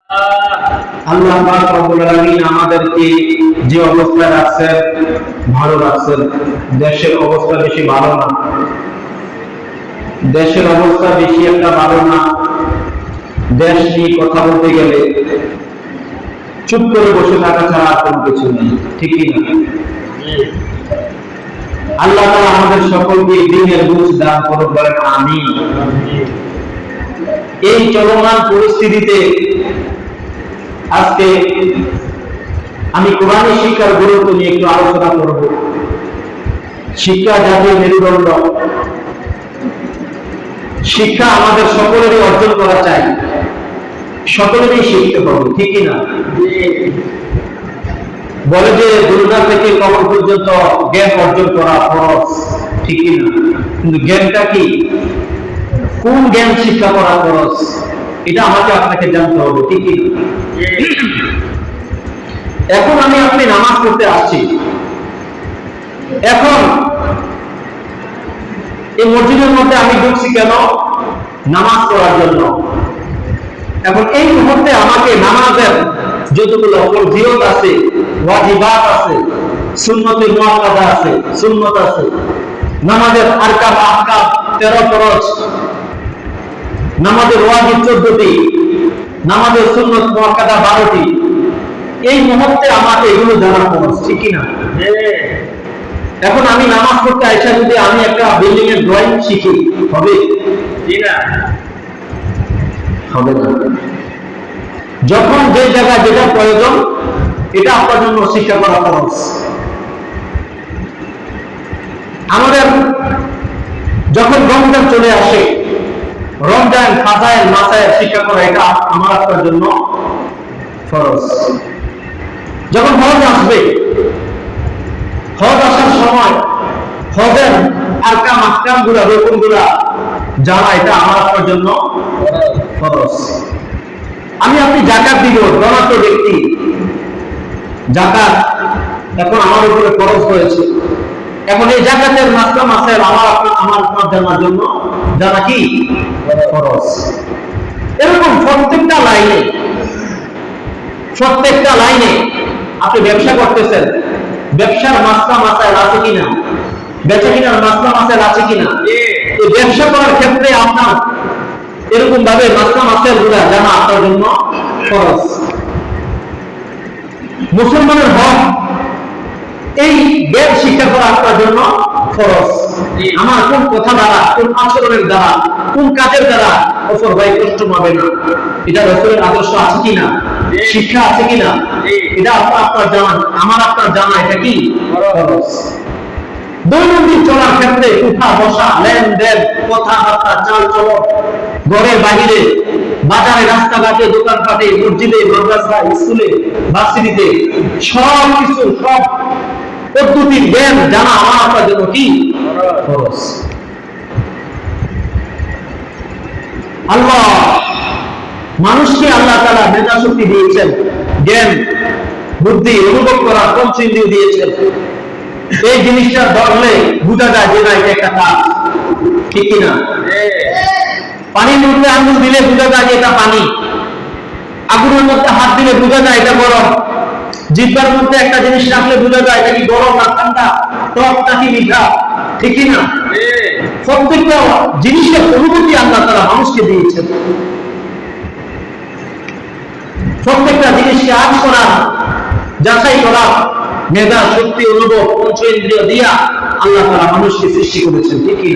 আল্লাহ পাক রব্বুল আলামিন আমাদেরকে যে অবস্থায় রাখছেন ভালো রাখছেন। দেশের অবস্থা বেশি ভালো না, দেশের অবস্থা বেশি একটা ভালো না। দেশ নিয়ে কথা বলতে গেলে চুপ করে বসে থাকা ছাড়া আর কোনো কিছু নেই, ঠিকই না? আল্লাহ তাআলা আমাদের সকলকে দ্বীনের বুঝ দান করুন, বলেন আমিন। এই চলমান পরিস্থিতিতে আজকে আমি কোরআনী শিক্ষার গুরুত্ব নিয়ে একটু আলোচনা করব। শিক্ষা জাতীয় মেরুদণ্ড, শিক্ষা আমাদের সকলেরই অর্জন করা চাই, সকলেরই শিখতে হবে, ঠিকই না? বলে যে দুনিয়া থেকে কবর পর্যন্ত জ্ঞান অর্জন করা ফরজ, ঠিকই না? কিন্তু জ্ঞানটা কি, কোন জ্ঞান শিক্ষা করা ফরজ, এটা আমাকে আপনাকে জানতে হবে, ঠিকই না? এখন আপনি নামাজ পড়তে আসছি, এখন এই মসজিদের মধ্যে আমি ঢুকছি কেন? নামাজ পড়ার জন্য। এখন এই মুহূর্তে আমাকে নামাজের যতগুলো ফরজিয়ত আছে, ওয়াজিবাত আছে, সুন্নতুল মুআক্কাদা আছে, সুন্নত আছে, নামাজের আরকান আহকাম 13 ফরজ, নামাজের ওয়াজিব 14টি, নামাজের সুন্নত মুআক্কাদা 12টি। এই মুহূর্তে আমাকে এগুলো জানা ফরজ, ঠিক কি না? এখন আমি নামাজ পড়তে আইসা যদি আমি একটা বিল্ডিং এর ড্রয়িং শিখি, হবে কি না? হবে না। যখন যে জায়গায় যেটা প্রয়োজন এটা আপনার জন্য শিক্ষা করা ফরজ। আমাদের যখন রমজান চলে আসে, রমজান ফাজাইল মাসাইল শিক্ষা করা এটা আমার আপনার জন্য ফরজ। যখন হজ আসবে, হজ আসার সময় হজের আরকাম আহকাম গুলা, রকম গুলা জানা এটা আমার আপনার জন্য ফরজ। আপনি যাকাত দিব, ধনাঢ্য ব্যক্তি, যাকাত এখন আমার উপরে ফরজ হয়েছে। এখন এই যাকাতের মাসলা মাসাইল আমার আপনার জানার জন্য জানা কি ফরজ। এরকম প্রত্যেকটা লাইনে আপনি ব্যবসা করতেছেন, ব্যবসার মাসলা মাসাইল আছে কিনা, বেচা কিনার মাসলা মাসাইল আছে কিনা, এই ব্যবসা করার ক্ষেত্রে আপনার এরকম ভাবে মাসলা মাসাইল গুলা জানা আপনার জন্য ফরজ। মুসলমানের হক, এই জ্ঞান শিক্ষা করা আপনার জন্য ফরজ। আমার কোন কথা দ্বারা, কোন আচরণের দ্বারা, কোন কাজের দ্বারা অপর ভাই কষ্ট পাবে না, এটা রাসূলের আদর্শ আছে কিনা, শিক্ষা আছে কিনা, এটা আপনার জানা, আমার আপনার জানা, এটা কি ফরজ। দৈনন্দিন চলার ক্ষেত্রে উঠা বসা, লেনদেন, কথাবার্তা, চাল চলন, ঘরে বাহিরে, বাজারে, রাস্তাঘাটে, দোকানপাটে, মসজিদে, মাদ্রাসা, স্কুলে, ভার্সিটিতে, সব কিছু, সব পদ্ধতির জ্ঞান জানা আমার আপনার জন্য কি ফরজ। মানুষকে আল্লাহ তাআলা মেধা শক্তি দিয়েছেন, জ্ঞান বুদ্ধি অনুভব করার পঞ্চেন্দ্রিয় দিয়েছেন। এই জিনিসটা ধরলে বুঝা যায় যে না এটা একটা কাজ, ঠিক কিনা? পানির মধ্যে আঙুল দিলে বুঝা যায় যে এটা পানি, আগুনের মধ্যে হাত দিলে বুঝা যায় এটা গরম, জিহ্বার মধ্যে একটা জিনিস রাখলে বুঝা যায় এটা কি গরম না ঠান্ডা, টক নাকি মিঠা, ঠিক কিনা? প্রত্যেকটা জিনিসের অনুভূতি আল্লাহ তাআলা মানুষকে দিয়েছেন। প্রত্যেকটা জিনিসকে আজ করা, যাচাই করা, মেধা শক্তি অনুভব পঞ্চেন্দ্রিয় দিয়া আল্লাহ তাআলা মানুষকে সৃষ্টি করেছেন, ঠিক কি?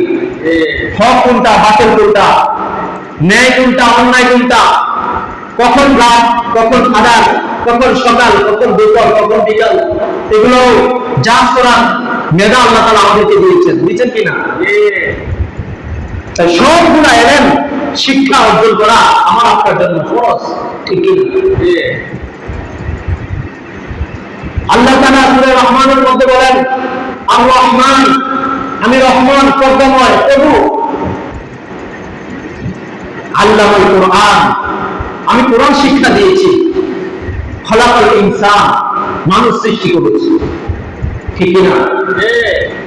হক কোনটা, বাতিল কোনটা, ন্যায় কোনটা, অন্যায় কোনটা, কখন রাত, কখন আধার, কখন সকাল, কখন দুপুর, কখন বিকাল, এগুলো জাজ করা মেধা আল্লাহ তাআলা আমাদেরকে দিয়েছেন কিনা? তাই সবগুলা এলেন শিক্ষা অর্জন করা আমার আপনার জন্য ফরজ, ঠিক কি? আল্লাহ তাআলা সূরা রহমানের মধ্যে বলেন, আর রহমান, আমি রহমান, করুণাময় প্রভু। আল্লামাল কোরআন, আমি কোরআন শিক্ষা দিয়েছি। খলাকাল ইনসান, মানুষ সৃষ্টি করেছি, ঠিক না?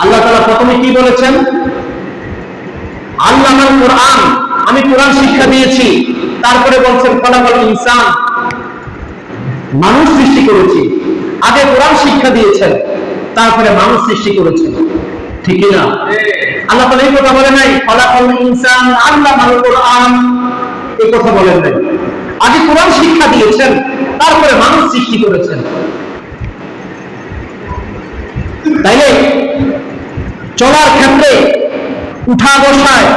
আল্লাহ তাআলা প্রথমে কি বলেছেন? আল্লামাল কোরআন, আমি কোরআন শিক্ষা দিয়েছি। তারপরে বলছেন খলাকাল ইনসান, মানুষ সৃষ্টি করেছি। আগে কোরআন শিক্ষা দিয়েছেন, তারপরে মানুষ সৃষ্টি করেছেন, ঠিক না? আল্লাহ তাআলা এই কথা বলে নাই খলাকাল ইনসান আল্লামাল কোরআন, এই কথা বলেন নাই। আগে কোরআন শিক্ষা দিয়েছেন, তারপরে মানুষ সৃষ্টি করেছেন। তাইলে চলার ক্ষেত্রে উঠা বসায়,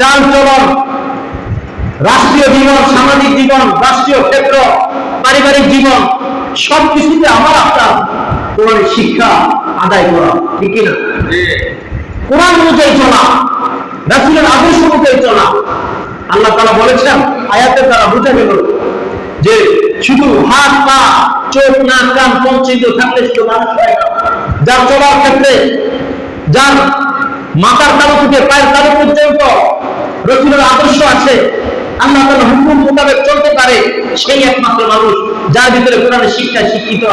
চাল চলন, রাষ্ট্রীয় জীবন, সামাজিক জীবন, রাষ্ট্রীয় ক্ষেত্র, পারিবারিক জীবন, সবকিছুতে আমার আপনার কোরআনের শিক্ষা আদায় করা, ঠিক না? কোরআন অনুযায়ী চলা, রাসূলের আদর্শ অনুযায়ী চলা। আল্লাহ তাআলা বলেছেন, আয়াতের দ্বারা বোঝা গেল যে শুধু হাত পা চোখ নাক কান পঞ্চেন্দ্রিয় থাকলে শুধু মানুষ হয় না। যার চলার ক্ষেত্রে, যার মাথার তালু থেকে পায়ের তালু পর্যন্ত রাসূলের আদর্শ আছে, আল্লাহ তাআলার হুকুম মোতাবেক চলতে পারে, সেই একমাত্র মানুষ। যার ভিতরে কোরআনের শিক্ষা শিক্ষিত,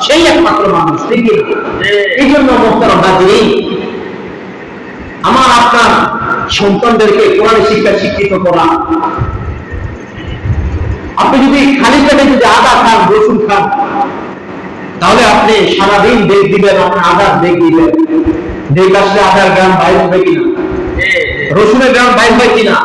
সেই একমাত্র মানুষ, ঠিক না? এই জন্য মুহতারাম হাজিরিন, আমার আপনার সন্তানদেরকে কোরআনের শিক্ষা শিক্ষিত করা। আপনি যদি খালি পেটে যদি আদা খান, রসুন খান, তাহলে আপনি সারাদিন দেখ দিবেন, আপনার আদার দেখ দিবেন, দেখ আসলে আদার গ্রাম বাইর হবে কিনা, রসুনের গ্রাম বাইর হয় কিনা,